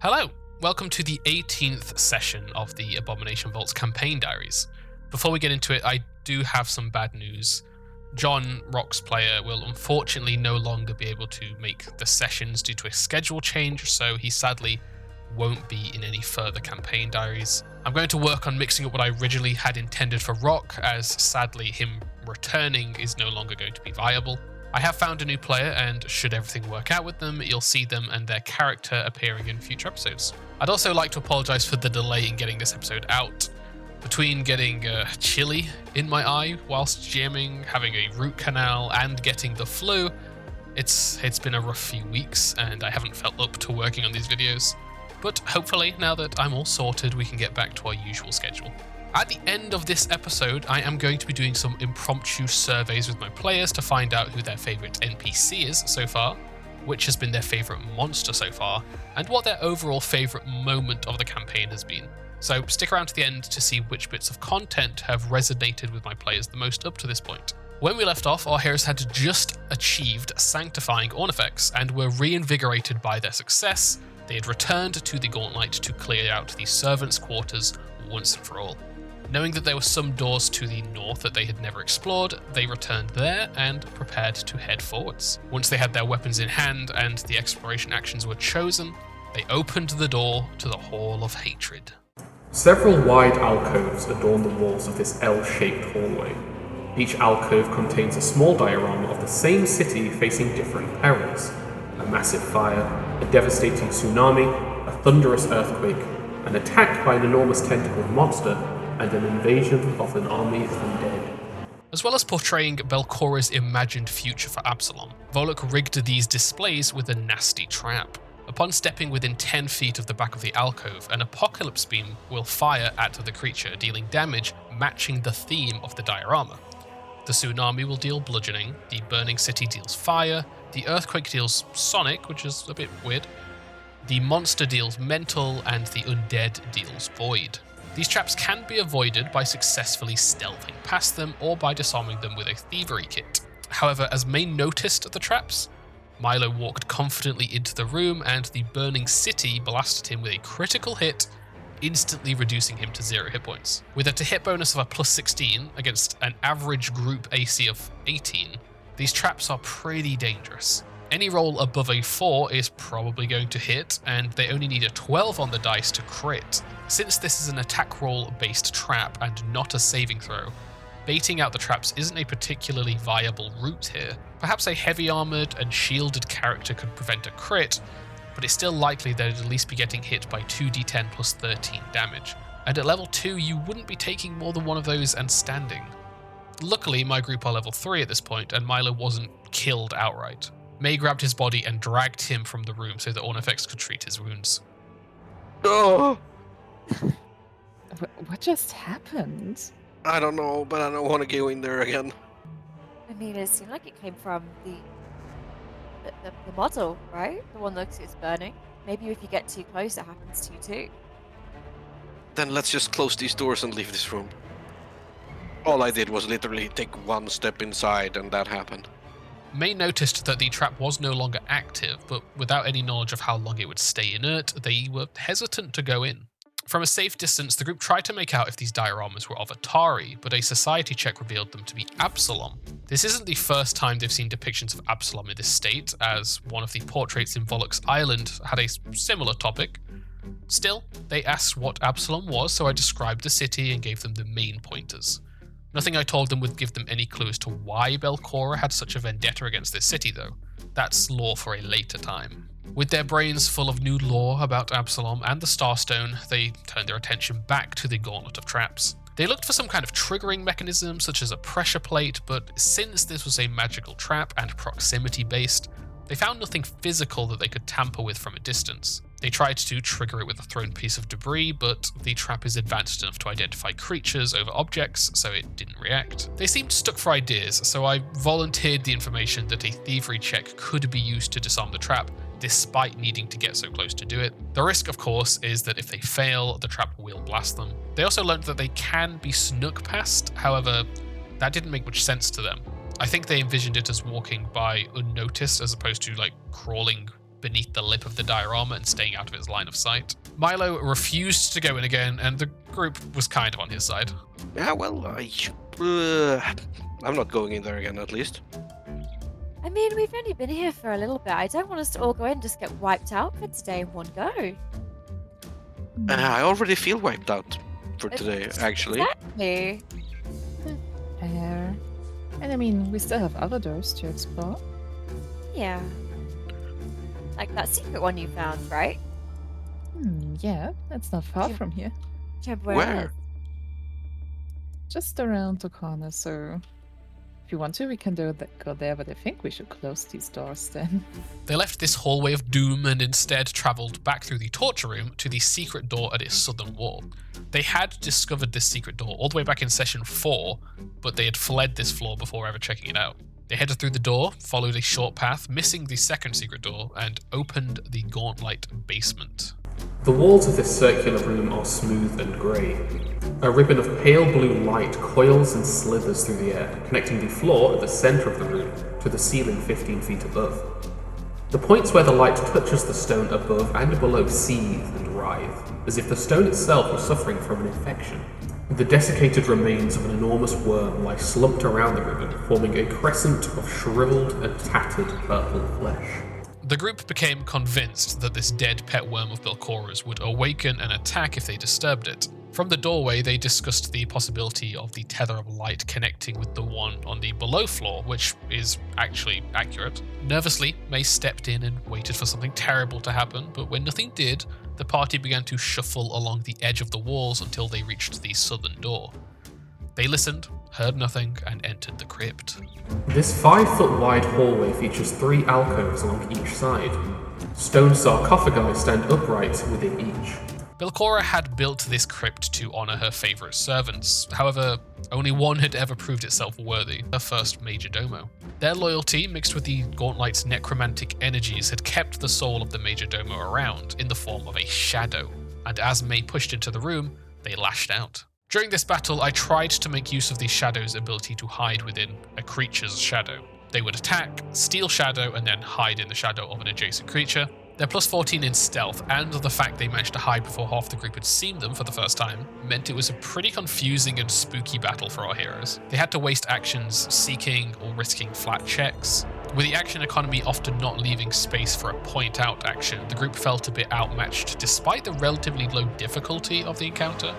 Hello, welcome to the 18th session of the Abomination Vault's campaign diaries. Before we get into it, I do have some bad news. John, Rock's player, will unfortunately no longer be able to make the sessions due to a schedule change, so he sadly won't be in any further campaign diaries. I'm going to work on mixing up what I originally had intended for Rock, as sadly him returning is no longer going to be viable. I have found a new player, and should everything work out with them, you'll see them and their character appearing in future episodes. I'd also like to apologise for the delay in getting this episode out. Between getting chili in my eye whilst jamming, having a root canal, and getting the flu, it's been a rough few weeks, and I haven't felt up to working on these videos. But hopefully, now that I'm all sorted, we can get back to our usual schedule. At the end of this episode, I am going to be doing some impromptu surveys with my players to find out who their favourite NPC is so far, which has been their favourite monster so far, and what their overall favourite moment of the campaign has been. So stick around to the end to see which bits of content have resonated with my players the most up to this point. When we left off, our heroes had just achieved Sanctifying Ornifex and were reinvigorated by their success. They had returned to the Gauntlight to clear out the servants' quarters once and for all. Knowing that there were some doors to the north that they had never explored, they returned there and prepared to head forwards. Once they had their weapons in hand and the exploration actions were chosen, they opened the door to the Hall of Hatred. Several wide alcoves adorn the walls of this L-shaped hallway. Each alcove contains a small diorama of the same city facing different perils. A massive fire, a devastating tsunami, a thunderous earthquake, an attack by an enormous tentacled monster, and an invasion of an army of undead. As well as portraying Belcora's imagined future for Absalom, Volluk rigged these displays with a nasty trap. Upon stepping within 10 feet of the back of the alcove, an apocalypse beam will fire at the creature, dealing damage matching the theme of the diorama. The tsunami will deal bludgeoning, the burning city deals fire, the earthquake deals sonic, which is a bit weird, the monster deals mental, and the undead deals void. These traps can be avoided by successfully stealthing past them or by disarming them with a thievery kit. However, as May noticed the traps, Milo walked confidently into the room and the burning city blasted him with a critical hit, instantly reducing him to 0 hit points. With a to-hit bonus of a plus 16 against an average group AC of 18, these traps are pretty dangerous. Any roll above a 4 is probably going to hit, and they only need a 12 on the dice to crit. Since this is an attack roll based trap and not a saving throw, baiting out the traps isn't a particularly viable route here. Perhaps a heavy armoured and shielded character could prevent a crit, but it's still likely that it'd at least be getting hit by 2d10 plus 13 damage. And at level 2, you wouldn't be taking more than one of those and standing. Luckily, my group are level 3 at this point, and Milo wasn't killed outright. May grabbed his body and dragged him from the room so that Ornifex could treat his wounds. Oh, What just happened? I don't know, but I don't want to go in there again. I mean, it seemed like it came from the model, right? The one that is burning. Maybe if you get too close, it happens to you too. Then let's just close these doors and leave this room. All I did was literally take one step inside and that happened. May noticed that the trap was no longer active, but without any knowledge of how long it would stay inert, they were hesitant to go in. From a safe distance, the group tried to make out if these dioramas were of Atari, but a society check revealed them to be Absalom. This isn't the first time they've seen depictions of Absalom in this state, as one of the portraits in Volluk's Island had a similar topic. Still, they asked what Absalom was, so I described the city and gave them the main pointers. Nothing I told them would give them any clue as to why Belcora had such a vendetta against this city, though. That's lore for a later time. With their brains full of new lore about Absalom and the Starstone, they turned their attention back to the Gauntlet of Traps. They looked for some kind of triggering mechanism, such as a pressure plate, but since this was a magical trap and proximity-based, they found nothing physical that they could tamper with from a distance. They tried to trigger it with a thrown piece of debris, but the trap is advanced enough to identify creatures over objects, so it didn't react. They seemed stuck for ideas, so I volunteered the information that a thievery check could be used to disarm the trap, despite needing to get so close to do it. The risk, of course, is that if they fail, the trap will blast them. They also learned that they can be snuck past, however, that didn't make much sense to them. I think they envisioned it as walking by unnoticed as opposed to like crawling beneath the lip of the diorama and staying out of its line of sight. Milo refused to go in again, and the group was kind of on his side. Yeah, well, I'm not going in there again, at least. I mean, we've only been here for a little bit. I don't want us to all go in and just get wiped out for today in one go. I already feel wiped out for today, actually. Exactly. Fair. And I mean, we still have other doors to explore. Yeah. Like that secret one you found, right? Yeah, that's not far Yeah. from here. Do you remember where it is? Just around the corner, so if you want to, we can go there, but I think we should close these doors then. They left this hallway of doom and instead travelled back through the torture room to the secret door at its southern wall. They had discovered this secret door all the way back in session 4, but they had fled this floor before ever checking it out. They headed through the door, followed a short path, missing the second secret door, and opened the Gauntlight basement. The walls of this circular room are smooth and grey. A ribbon of pale blue light coils and slithers through the air, connecting the floor at the centre of the room to the ceiling 15 feet above. The points where the light touches the stone above and below seethe and writhe, as if the stone itself was suffering from an infection. The desiccated remains of an enormous worm lie slumped around the ribbon, forming a crescent of shriveled and tattered purple flesh. The group became convinced that this dead pet worm of Belcora's would awaken and attack if they disturbed it. From the doorway, they discussed the possibility of the tether of light connecting with the one on the below floor, which is actually accurate. Nervously, May stepped in and waited for something terrible to happen, but when nothing did, the party began to shuffle along the edge of the walls until they reached the southern door. They listened, heard nothing, and entered the crypt. This 5-foot wide hallway features 3 alcoves along each side. Stone sarcophagi stand upright within each. Belcora had built this crypt to honour her favourite servants. However, only one had ever proved itself worthy, her first Majordomo. Their loyalty, mixed with the Gauntlight's necromantic energies, had kept the soul of the Majordomo around in the form of a shadow, and as May pushed into the room, they lashed out. During this battle, I tried to make use of the shadow's ability to hide within a creature's shadow. They would attack, steal shadow, and then hide in the shadow of an adjacent creature. Their plus 14 in stealth, and the fact they managed to hide before half the group had seen them for the first time, meant it was a pretty confusing and spooky battle for our heroes. They had to waste actions seeking or risking flat checks. With the action economy often not leaving space for a point-out action, the group felt a bit outmatched despite the relatively low difficulty of the encounter.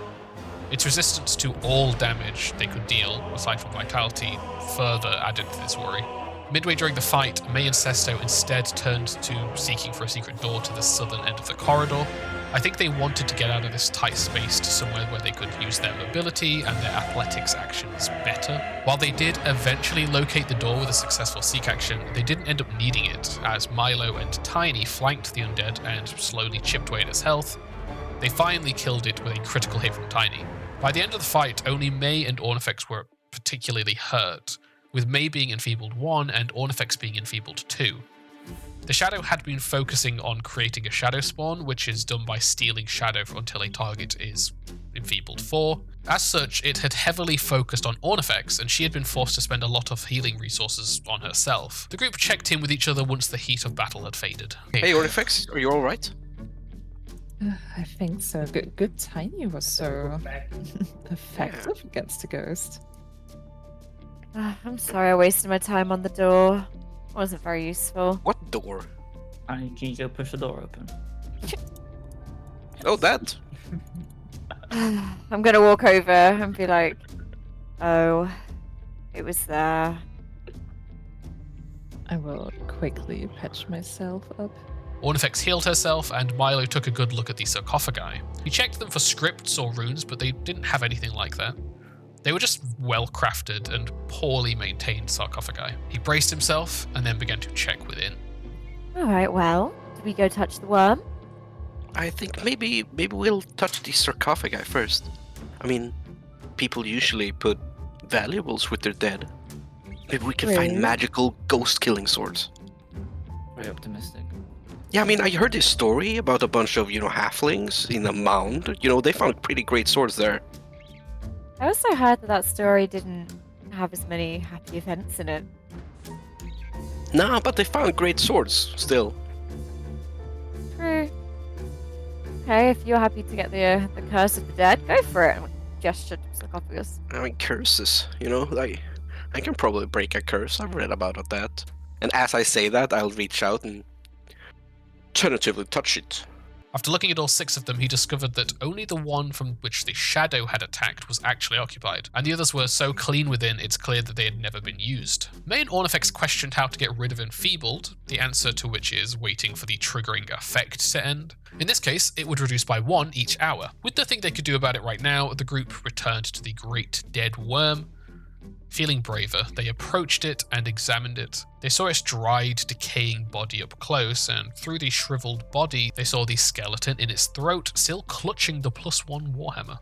Its resistance to all damage they could deal, aside from vitality, further added to this worry. Midway during the fight, May and Sesto instead turned to seeking for a secret door to the southern end of the corridor. I think they wanted to get out of this tight space to somewhere where they could use their mobility and their athletics actions better. While they did eventually locate the door with a successful seek action, they didn't end up needing it, as Milo and Tiny flanked the undead and slowly chipped away at its health. They finally killed it with a critical hit from Tiny. By the end of the fight, only May and Ornifex were particularly hurt, with May being enfeebled 1 and Ornifex being enfeebled 2. The Shadow had been focusing on creating a Shadow spawn, which is done by stealing Shadow until a target is enfeebled 4. As such, it had heavily focused on Ornifex, and she had been forced to spend a lot of healing resources on herself. The group checked in with each other once the heat of battle had faded. Hey, Ornifex, are you alright? I think so. Good Tiny was so effective against the ghost. I'm sorry I wasted my time on the door. Wasn't very useful. What door? Can you go push the door open? Oh, that. I'm gonna walk over and be like, oh, it was there. I will quickly patch myself up. Ornifex healed herself, and Milo took a good look at the sarcophagi. He checked them for scripts or runes, but they didn't have anything like that. They were just well-crafted and poorly maintained sarcophagi. He braced himself and then began to check within. Alright, well, did we go touch the worm? I think maybe we'll touch the sarcophagi first. I mean, people usually put valuables with their dead. Maybe we can Really? find magical ghost-killing swords. Very optimistic. Yeah, I mean, I heard this story about a bunch of, halflings in a mound. They found pretty great swords there. I also heard that story didn't have as many happy events in it. Nah, but they found great swords, still. Okay, if you're happy to get the curse of the dead, go for it. Gesture to sarcophagus. I mean, curses, you know, I can probably break a curse. I've read about that. And as I say that, I'll reach out and tentatively touch it. After looking at all 6 of them, he discovered that only the one from which the shadow had attacked was actually occupied, and the others were so clean within it's clear that they had never been used. May and Ornifex questioned how to get rid of Enfeebled, the answer to which is waiting for the triggering effect to end. In this case, it would reduce by 1 each hour. With nothing they could do about it right now, the group returned to the Great Dead Worm. Feeling braver, they approached it and examined it. They saw its dried, decaying body up close, and through the shriveled body, they saw the skeleton in its throat still clutching the +1 warhammer.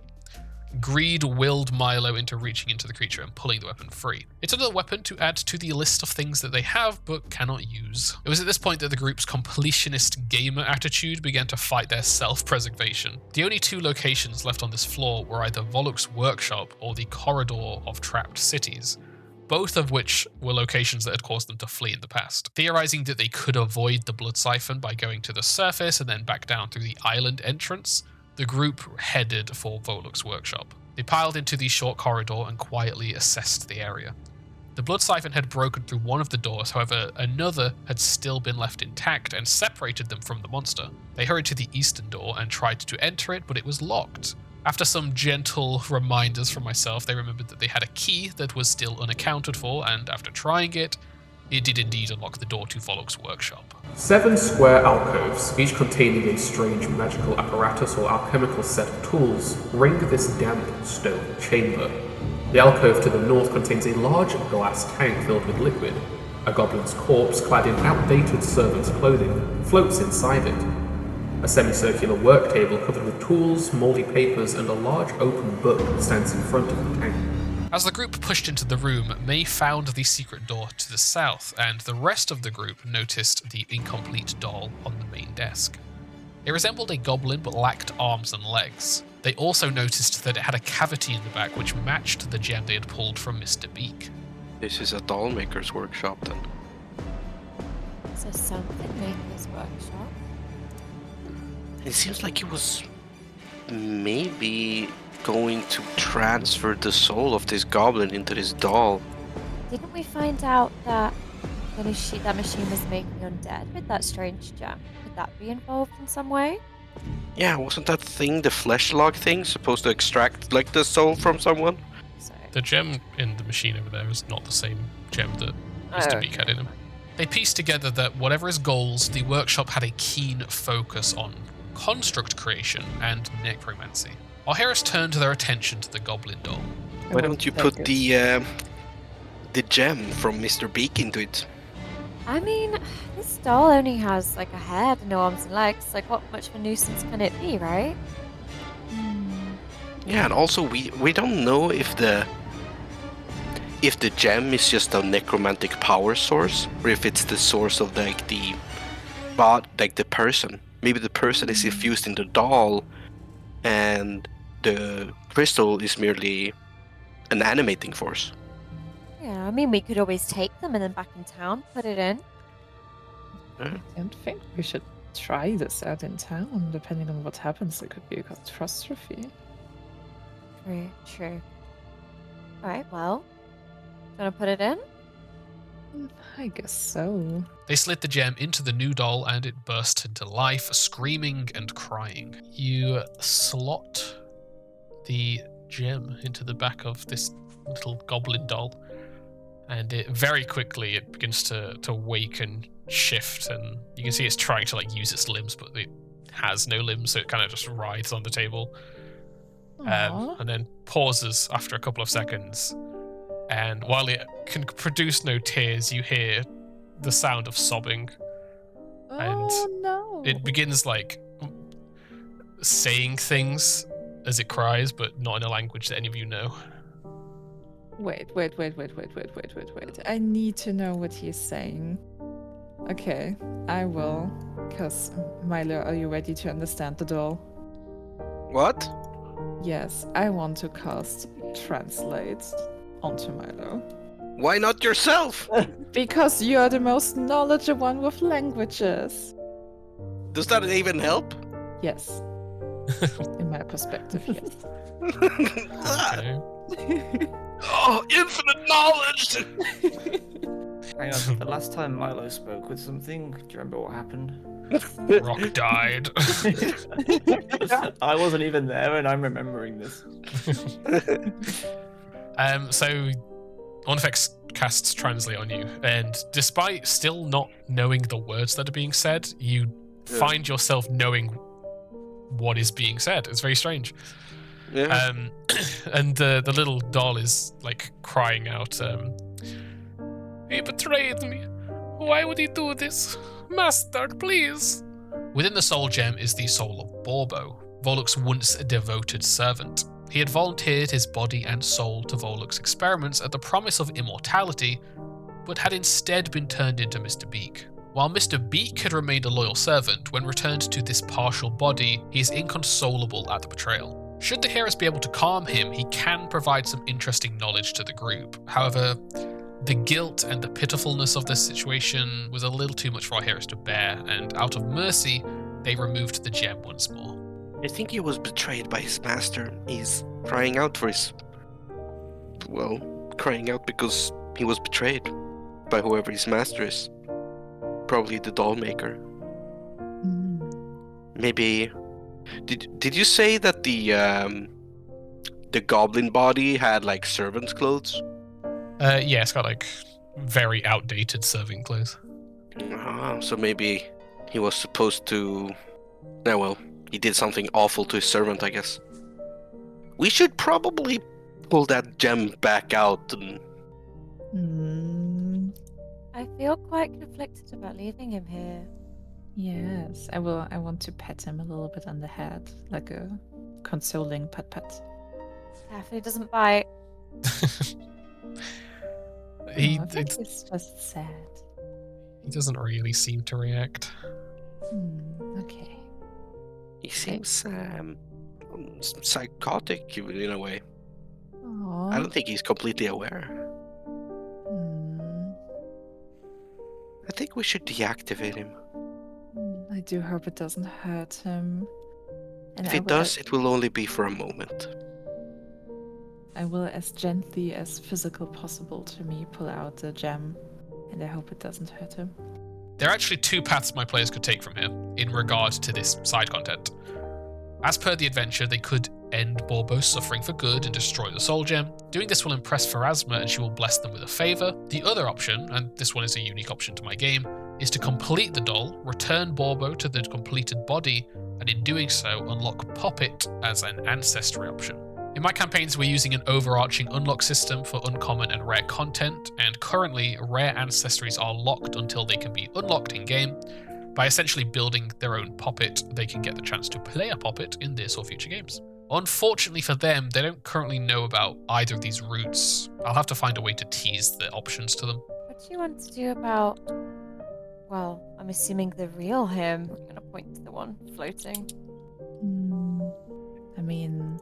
Greed willed Milo into reaching into the creature and pulling the weapon free. It's another weapon to add to the list of things that they have but cannot use. It was at this point that the group's completionist gamer attitude began to fight their self-preservation. The only 2 locations left on this floor were either Volluk's workshop or the corridor of trapped cities, both of which were locations that had caused them to flee in the past. Theorizing that they could avoid the blood siphon by going to the surface and then back down through the island entrance, the group headed for Volluk's workshop. They piled into the short corridor and quietly assessed the area. The blood siphon had broken through one of the doors, however, another had still been left intact and separated them from the monster. They hurried to the eastern door and tried to enter it, but it was locked. After some gentle reminders from myself, they remembered that they had a key that was still unaccounted for, and after trying it did indeed unlock the door to Volluk's workshop. 7 square alcoves, each containing a strange magical apparatus or alchemical set of tools, ring this damp stone chamber. The alcove to the north contains a large glass tank filled with liquid. A goblin's corpse, clad in outdated servant's clothing, floats inside it. A semicircular work table covered with tools, mouldy papers, and a large open book stands in front of the tank. As the group pushed into the room, May found the secret door to the south, and the rest of the group noticed the incomplete doll on the main desk. It resembled a goblin but lacked arms and legs. They also noticed that it had a cavity in the back which matched the gem they had pulled from Mr. Beak. This is a doll maker's workshop then. So something maker's workshop. It seems like he was maybe going to transfer the soul of this goblin into this doll. Didn't we find out that that machine was making undead with that strange gem? Could that be involved in some way? Yeah, wasn't that thing, the flesh log thing, supposed to extract like the soul from someone? So, The gem in the machine over there is not the same gem that Mr. Beak had in him. They pieced together that whatever his goals, the workshop had a keen focus on construct creation and necromancy. Alheris turned their attention to the goblin doll. Why don't you put the gem from Mr. Beak into it? I mean, this doll only has like a head and no arms and legs. Like, what much of a nuisance can it be, right? Yeah, and also we don't know if the gem is just a necromantic power source, or if it's the source of the person. Maybe the person is infused in the doll, and the crystal is merely an animating force. Yeah, I mean, we could always take them and then back in town, put it in. I don't think we should try this out in town. Depending on what happens, it could be a catastrophe. True. Alright, well, gonna put it in? I guess so. They slid the gem into the new doll and it burst into life, screaming and crying. You slot the gem into the back of this little goblin doll, and it very quickly it begins to wake and shift, and you can see it's trying to like use its limbs, but it has no limbs, so it kind of just writhes on the table. And then pauses after a couple of seconds, and while it can produce no tears, you hear the sound of sobbing. Oh no! It begins like saying things as it cries, but not in a language that any of you know. Wait. I need to know what he's saying. Okay, I will. Because, Milo, are you ready to understand the doll? What? Yes, I want to cast Translate onto Milo. Why not yourself? Because you're the most knowledgeable one with languages. Does that even help? Yes. In my perspective, yes. Okay. Oh, infinite knowledge! Hang on, the last time Milo spoke with something, do you remember what happened? Rock died. I wasn't even there and I'm remembering this. So Ornifex casts Translate on you, and despite still not knowing the words that are being said, you find yourself knowing what is being said. It's very strange. Yeah. And the little doll is like crying out, "He betrayed me. Why would he do this? Master, please." Within the soul gem is the soul of Borbo, Volluk's once devoted servant. He had volunteered his body and soul to Volluk's experiments at the promise of immortality, but had instead been turned into Mr. Beak. While Mr. Beak had remained a loyal servant, when returned to this partial body, he is inconsolable at the betrayal. Should the heroes be able to calm him, he can provide some interesting knowledge to the group. However, the guilt and the pitifulness of this situation was a little too much for our heroes to bear, and out of mercy, they removed the gem once more. I think he was betrayed by his master. He's crying out for his... Well, crying out because he was betrayed by whoever his master is. Probably the doll maker. Maybe... Did you say that the goblin body had like servant's clothes? Yeah, it's got like very outdated serving clothes. So maybe he was supposed to... Oh well, he did something awful to his servant, I guess. We should probably pull that gem back out and... I feel quite conflicted about leaving him here. Yes, I will. I want to pat him a little bit on the head, like a consoling pat. Carefully doesn't bite. He I think he's just sad. doesn't really seem to react. Okay. He seems psychotic in a way. I don't think he's completely aware. I think we should deactivate him. I do hope it doesn't hurt him. And If it does, it will only be for a moment. I will, as gently as physical possible to me, pull out the gem, and I hope it doesn't hurt him. There are actually two paths my players could take from here in regard to this side content. As per the adventure, they could end Borbo's suffering for good and destroy the soul gem. Doing this will impress Pharasma and she will bless them with a favor. The other option, and this one is a unique option to my game, is to complete the doll, return Borbo to the completed body, and in doing so, unlock Puppet as an ancestry option. In my campaigns, we're using an overarching unlock system for uncommon and rare content, and currently, rare ancestries are locked until they can be unlocked in-game. By essentially building their own Puppet, they can get the chance to play a Puppet in this or future games. Unfortunately for them, they don't currently know about either of these routes. I'll have to find a way to tease the options to them. What do you want to do about... Well, I'm assuming the real him. I'm going to point to the one floating. I mean,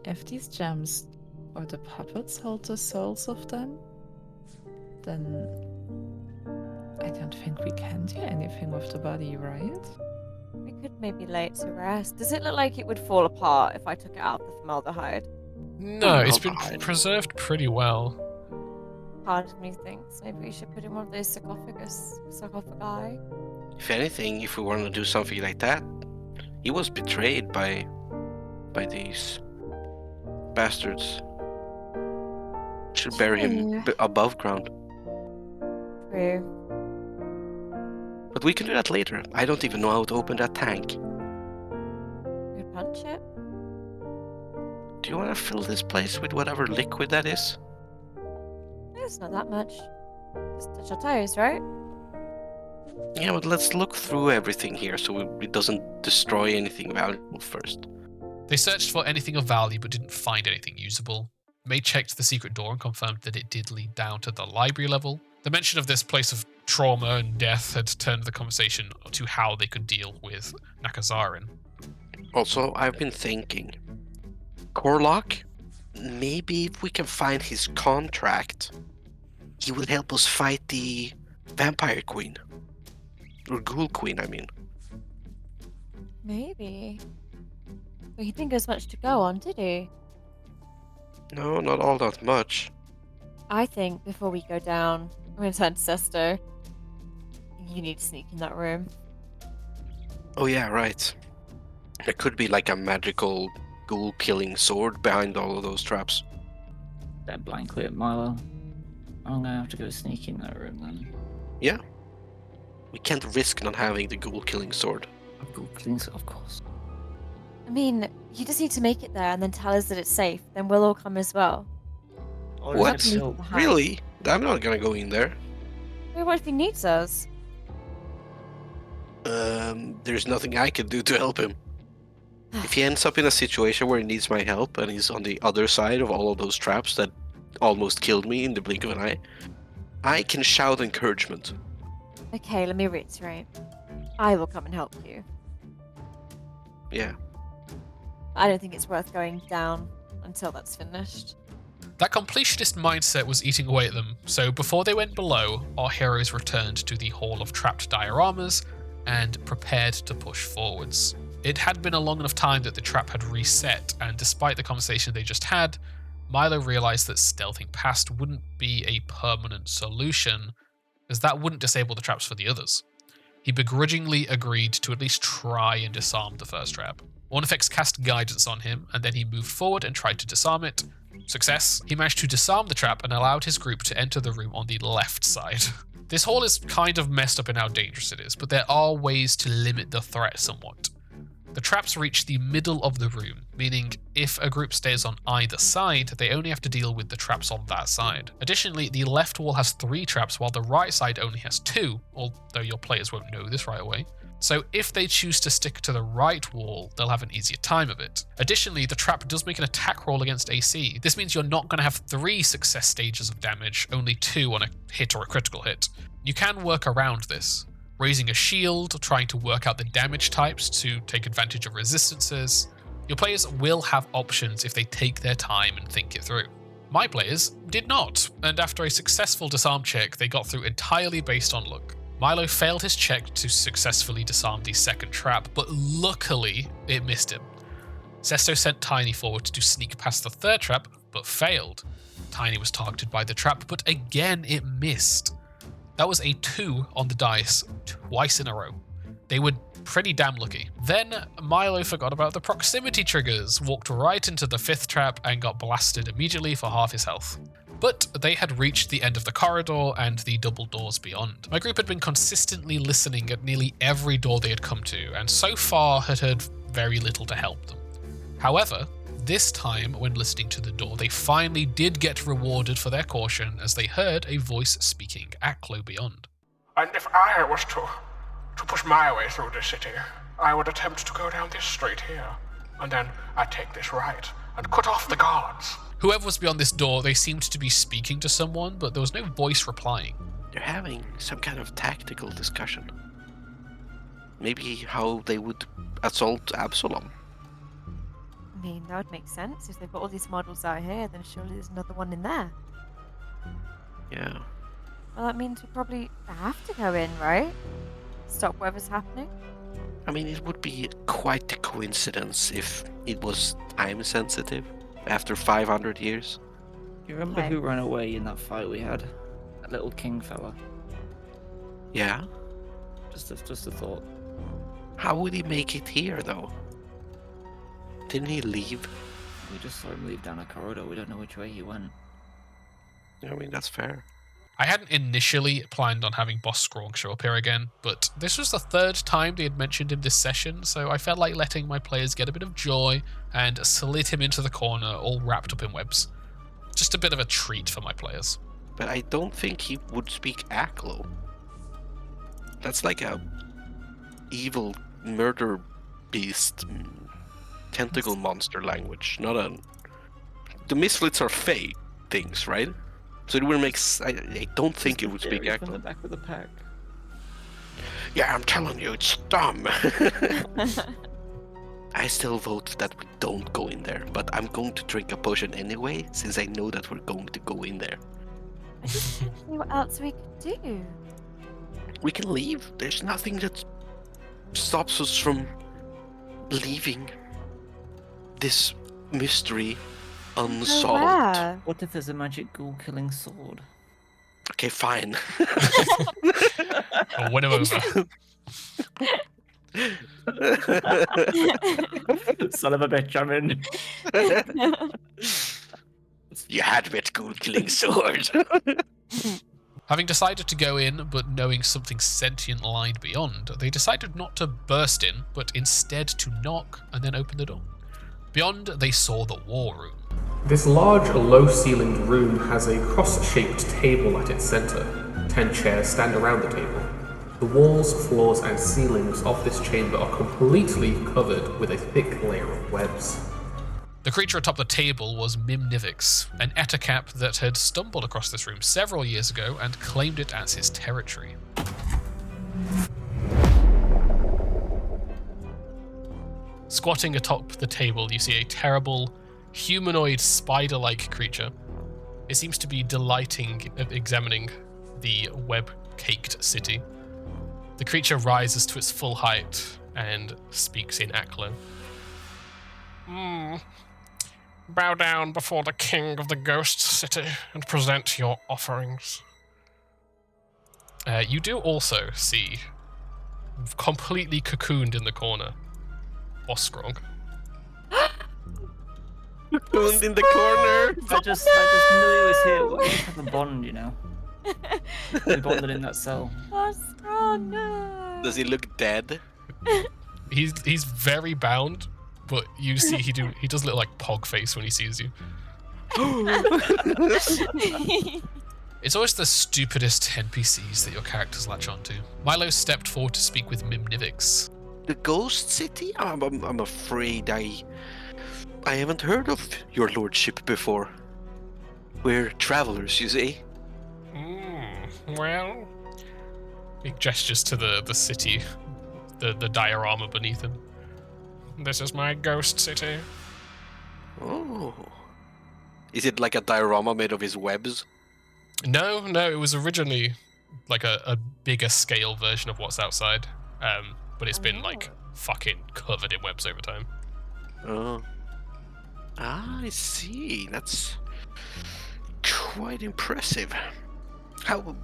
if these gems or the puppets hold the souls of them, then I don't think we can do anything with the body, right? We could maybe lay it to rest. Does it look like it would fall apart if I took it out of the formaldehyde? No, it's been preserved pretty well. Part of me thinks maybe we should put in one of those sarcophagi. If anything, if we want to do something like that, he was betrayed by these bastards. Should bury him above ground. True. But we can do that later. I don't even know how to open that tank. We could punch it. Do you want to fill this place with whatever liquid that is? It's not that much. Just touch our toes, right? Yeah, but let's look through everything here so it doesn't destroy anything valuable first. They searched for anything of value but didn't find anything usable. May checked the secret door and confirmed that it did lead down to the library level. The mention of this place of trauma and death had turned the conversation to how they could deal with Nakazarin. Also, I've been thinking, Corlock, maybe if we can find his contract, he will help us fight the Vampire Queen. Or Ghoul Queen, I mean. Maybe. Well, he didn't give us much to go on, did he? No, not all that much. I think before we go down, I'm going to turn to Sesto. You need to sneak in that room. Oh yeah, right. There could be like a magical ghoul-killing sword behind all of those traps. Dead blankly at Milo. I'm gonna have to go sneak in that room then. Yeah. We can't risk not having the ghoul-killing sword. Of course. I mean, you just need to make it there and then tell us that it's safe. Then we'll all come as well. Or What? is it still- Behind. Really? I'm not gonna go in there. Wait, what if he needs us? There's nothing I can do to help him. If he ends up in a situation where he needs my help and he's on the other side of all of those traps that almost killed me in the blink of an eye, I can shout encouragement. Okay, let me reiterate. I will come and help you. Yeah. I don't think it's worth going down until that's finished. That completionist mindset was eating away at them, so before they went below, our heroes returned to the Hall of Trapped Dioramas and prepared to push forwards. It had been a long enough time that the trap had reset, and despite the conversation they just had, Milo realized that stealthing past wouldn't be a permanent solution, as that wouldn't disable the traps for the others. He begrudgingly agreed to at least try and disarm the first trap. Ornifex cast guidance on him, and then he moved forward and tried to disarm it. Success. He managed to disarm the trap and allowed his group to enter the room on the left side. This hall is kind of messed up in how dangerous it is, but there are ways to limit the threat somewhat. The traps reach the middle of the room, meaning if a group stays on either side, they only have to deal with the traps on that side. Additionally, the left wall has 3 traps while the right side only has 2, although your players won't know this right away. So if they choose to stick to the right wall, they'll have an easier time of it. Additionally, the trap does make an attack roll against AC. This means you're not going to have 3 success stages of damage, only 2 on a hit or a critical hit. You can work around this, raising a shield, trying to work out the damage types to take advantage of resistances. Your players will have options if they take their time and think it through. My players did not, and after a successful disarm check, they got through entirely based on luck. Milo failed his check to successfully disarm the second trap, but luckily it missed him. Sesto sent Tiny forward to sneak past the third trap, but failed. Tiny was targeted by the trap, but again it missed. That was a 2 on the dice, twice in a row. They were pretty damn lucky. Then Milo forgot about the proximity triggers, walked right into the 5th trap and got blasted immediately for half his health. But they had reached the end of the corridor and the double doors beyond. My group had been consistently listening at nearly every door they had come to, and so far had heard very little to help them. However, this time, when listening to the door, they finally did get rewarded for their caution as they heard a voice speaking Aklo beyond. And if I was to push my way through the city, I would attempt to go down this street here, and then I'd take this right and cut off the guards. Whoever was beyond this door, they seemed to be speaking to someone, but there was no voice replying. They're having some kind of tactical discussion. Maybe how they would assault Absalom. I mean, that would make sense. If they've got all these models out here, then surely there's another one in there. Yeah. Well, that means we probably have to go in, right? Stop whatever's happening. I mean, it would be quite a coincidence if it was time sensitive after 500 years. You remember Okay. who ran away in that fight we had? That little king fella. Yeah? Just a thought. How would he make it here, though? Didn't he leave? We just saw him leave down a corridor. We don't know which way he went. I mean, that's fair. I hadn't initially planned on having Boss Skrawng show up here again, but this was the 3rd time they had mentioned him this session, so I felt like letting my players get a bit of joy and slid him into the corner, all wrapped up in webs. Just a bit of a treat for my players. But I don't think he would speak Aklo. That's like a evil murder beast tentacle monster language, not a... The Misfits are Fae things, right? So it would make... I don't think it would speak Jerry from the Aklo. back of the pack. Yeah, I'm telling you, it's dumb. I still vote that we don't go in there, but I'm going to drink a potion anyway, since I know that we're going to go in there. I just don't see what else we could do. We can leave. There's nothing that stops us from leaving. this mystery Oh, unsolved. where? What if there's a magic ghoul-killing sword? Okay, fine. I'll win him over. Son of a bitch, I'm in. You had me at ghoul killing sword. Having decided to go in, but knowing something sentient lied beyond, they decided not to burst in, but instead to knock and then open the door. Beyond, they saw the war room. This large, low-ceilinged room has a cross-shaped table at its center. 10 chairs stand around the table. The walls, floors, and ceilings of this chamber are completely covered with a thick layer of webs. The creature atop the table was Mimnivix, an ettercap that had stumbled across this room several years ago and claimed it as his territory. Squatting atop the table, you see a terrible, humanoid spider-like creature. It seems to be delighting at examining the web-caked city. The creature rises to its full height and speaks in Aklo. Bow down before the king of the ghost city and present your offerings. You do also see, completely cocooned in the corner, Boss Skrawng. Cocooned in the corner. I just knew he was here. We just have a bond, you know. We bonded in that cell. Oh, Skrawng, no. Does he look dead? He's very bound, but you see he does look like Pog face when he sees you. It's always the stupidest NPCs that your characters latch onto. Milo stepped forward to speak with Mimnivix. The ghost city? I'm afraid I haven't heard of your lordship before. We're travelers, you see. Well, He gestures to the city, the diorama beneath him. this is my ghost city. Oh. Is it like a diorama made of his webs? No, it was originally like a bigger scale version of what's outside, but it's been like fucking covered in webs over time. Oh. Ah, I see. That's quite impressive. How,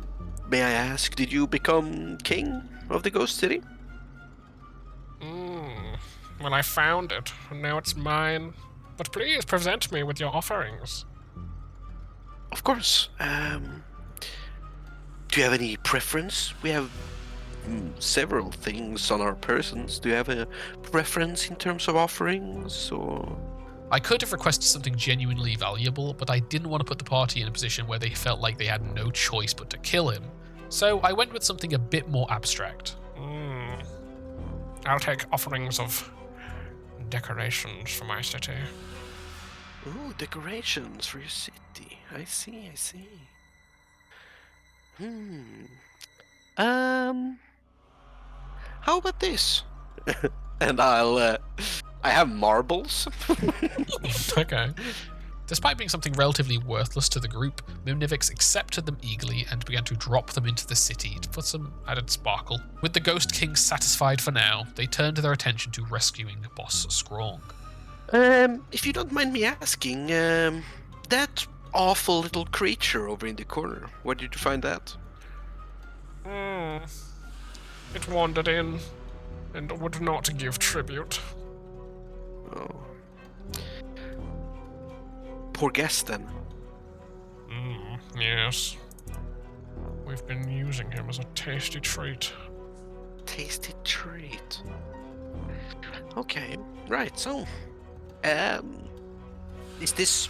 may I ask, did you become king of the ghost city? When I found it, and now it's mine. But please present me with your offerings. Of course. Do you have any preference? We have several things on our persons. Do you have a preference in terms of offerings, or? I could have requested something genuinely valuable, but I didn't want to put the party in a position where they felt like they had no choice but to kill him. So I went with something a bit more abstract. I'll take offerings of decorations for my city. Oh, decorations for your city. I see. How about this? And I have marbles. Okay. Despite being something relatively worthless to the group, Mimnivix accepted them eagerly and began to drop them into the city for some added sparkle. With the Ghost King satisfied for now, they turned their attention to rescuing Boss Skrawng. If you don't mind me asking, that awful little creature over in the corner, where did you find that? It wandered in and would not give tribute. Oh. Poor guest, then. Yes. We've been using him as a tasty treat. Tasty treat. Okay, right, so... is this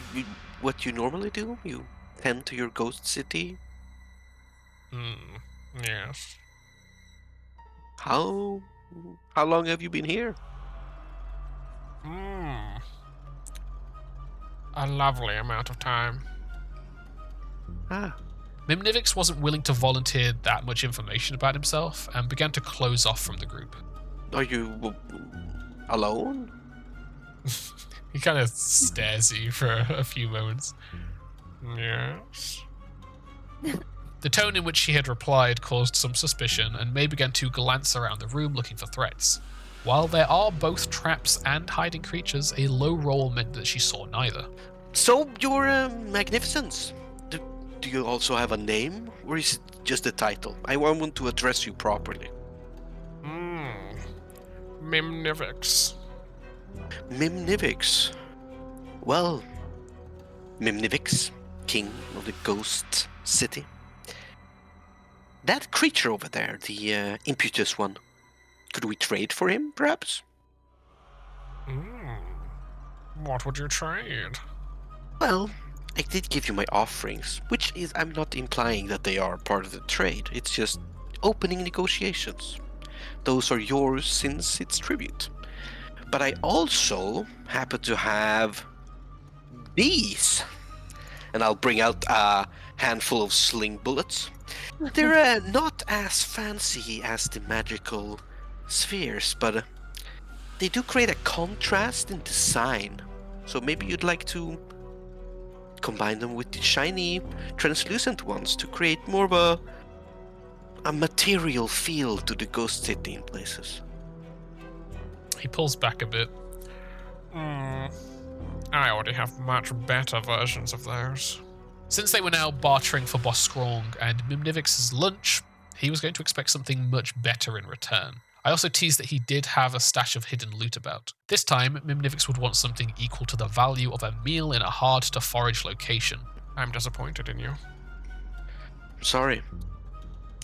what you normally do? You tend to your ghost city? Yes. How long have you been here? A lovely amount of time. Ah, Mimnivix wasn't willing to volunteer that much information about himself and began to close off from the group. are you alone? He kind of stares at you for a few moments. Yes. The tone in which he had replied caused some suspicion, and May began to glance around the room looking for threats. While there are both traps and hiding creatures, a low roll meant that she saw neither. So, your magnificence. Do you also have a name, or is it just a title? I want to address you properly. Mimnivix. Mimnivix. Well, Mimnivix, king of the ghost city. That creature over there, the impetuous one, could we trade for him, perhaps? What would you trade? Well, I did give you my offerings, which is, I'm not implying that they are part of the trade. It's just opening negotiations. Those are yours since it's tribute. But I also happen to have these. And I'll bring out a handful of sling bullets. They're not as fancy as the magical spheres, but they do create a contrast in design. So maybe you'd like to combine them with the shiny, translucent ones to create more of a material feel to the ghost city in places. He pulls back a bit. I already have much better versions of those. Since they were now bartering for Boss Skrawng and Mimnivix's lunch, he was going to expect something much better in return. I also teased that he did have a stash of hidden loot about. This time, Mimnivix would want something equal to the value of a meal in a hard-to-forage location. I'm disappointed in you. Sorry.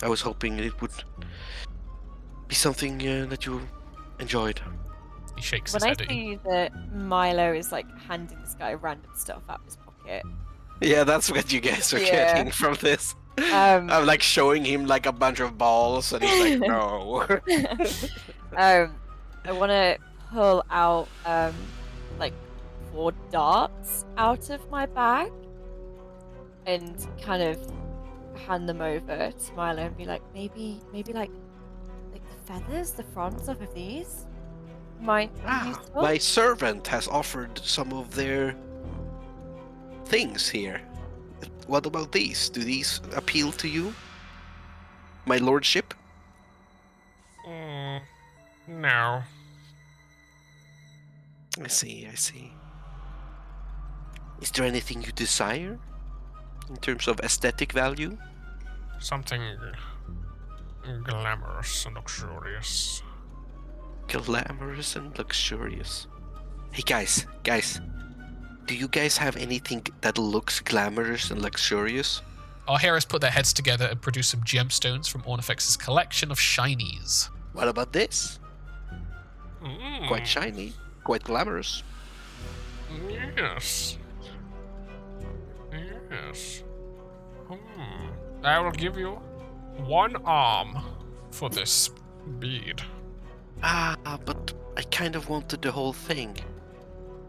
I was hoping it would be something that you enjoyed. He shakes When his I head at you. see that Milo is like handing this guy random stuff out of his pocket, Yeah, that's what you guys are Yeah. getting from this. um, I'm like showing him like a bunch of balls, and he's like, no. I want to pull out like 4 darts out of my bag and kind of hand them over to Milo and be like, maybe like the feathers, the fronds off of these might be useful. My servant has offered some of their things here. What about these? Do these appeal to you? My lordship? No. I see. Is there anything you desire? In terms of aesthetic value? Something glamorous and luxurious. Glamorous and luxurious. Hey guys. Do you guys have anything that looks glamorous and luxurious? Our heroes put their heads together and produce some gemstones from Ornifex's collection of shinies. What about this? Quite shiny, quite glamorous. Yes. I will give you 1 arm for this bead. But I kind of wanted the whole thing.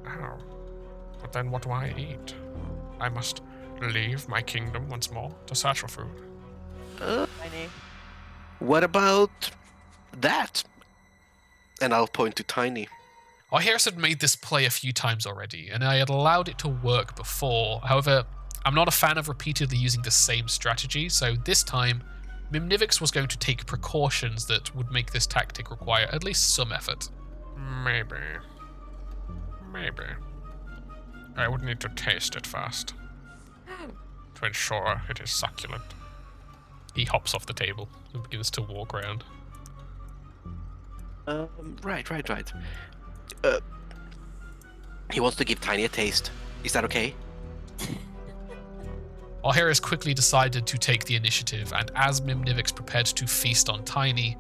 Oh. But then what do I eat? I must leave my kingdom once more to search for food. Tiny. What about that? And I'll point to Tiny. Our heroes had made this play a few times already, and I had allowed it to work before. However, I'm not a fan of repeatedly using the same strategy, so this time, Mimnivix was going to take precautions that would make this tactic require at least some effort. Maybe. I would need to taste it first. To ensure it is succulent. He hops off the table and begins to walk around. Right. He wants to give Tiny a taste. Is that okay? Our heroes quickly decided to take the initiative, and as Mimnivix prepared to feast on Tiny,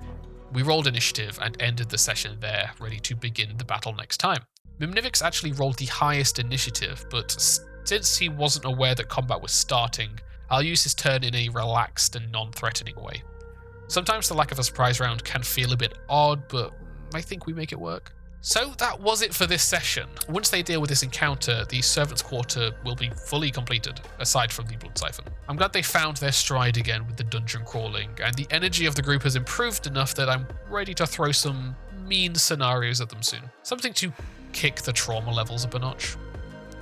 we rolled initiative and ended the session there, ready to begin the battle next time. Mimnivix actually rolled the highest initiative, but since he wasn't aware that combat was starting, I'll use his turn in a relaxed and non-threatening way. Sometimes the lack of a surprise round can feel a bit odd, but I think we make it work. So that was it for this session. Once they deal with this encounter, the Servants' Quarter will be fully completed, aside from the Blood Siphon. I'm glad they found their stride again with the dungeon crawling, and the energy of the group has improved enough that I'm ready to throw some mean scenarios at them soon. Something to kick the trauma levels up a notch.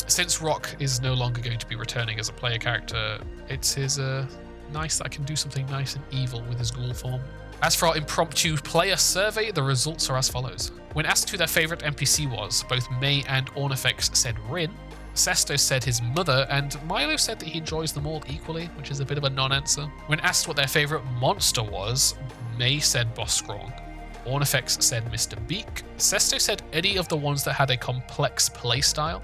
Since Rock is no longer going to be returning as a player character, it's nice that I can do something nice and evil with his ghoul form. As for our impromptu player survey, the results are as follows. When asked who their favourite NPC was, both May and Ornifex said Rin, Sesto said his mother, and Milo said that he enjoys them all equally, which is a bit of a non-answer. When asked what their favourite monster was, May said Boss Skrawng. Ornifex said Mr. Beak. Sesto said any of the ones that had a complex playstyle.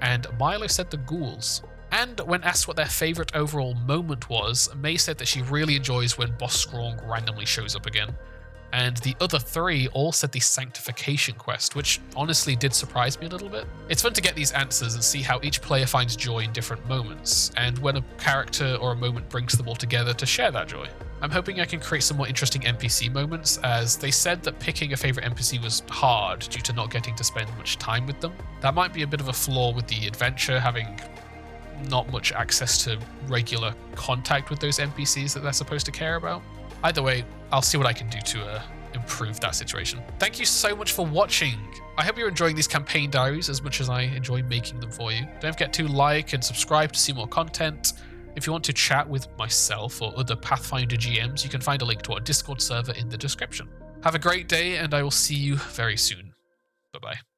And Milo said the ghouls. And when asked what their favourite overall moment was, May said that she really enjoys when Boss Skrawng randomly shows up again. And the other three all said the Sanctification quest, which honestly did surprise me a little bit. It's fun to get these answers and see how each player finds joy in different moments, and when a character or a moment brings them all together to share that joy. I'm hoping I can create some more interesting NPC moments, as they said that picking a favourite NPC was hard due to not getting to spend much time with them. That might be a bit of a flaw with the adventure, having not much access to regular contact with those NPCs that they're supposed to care about. Either way, I'll see what I can do to improve that situation. Thank you so much for watching. I hope you're enjoying these campaign diaries as much as I enjoy making them for you. Don't forget to like and subscribe to see more content. If you want to chat with myself or other Pathfinder GMs, you can find a link to our Discord server in the description. Have a great day, and I will see you very soon. Bye-bye.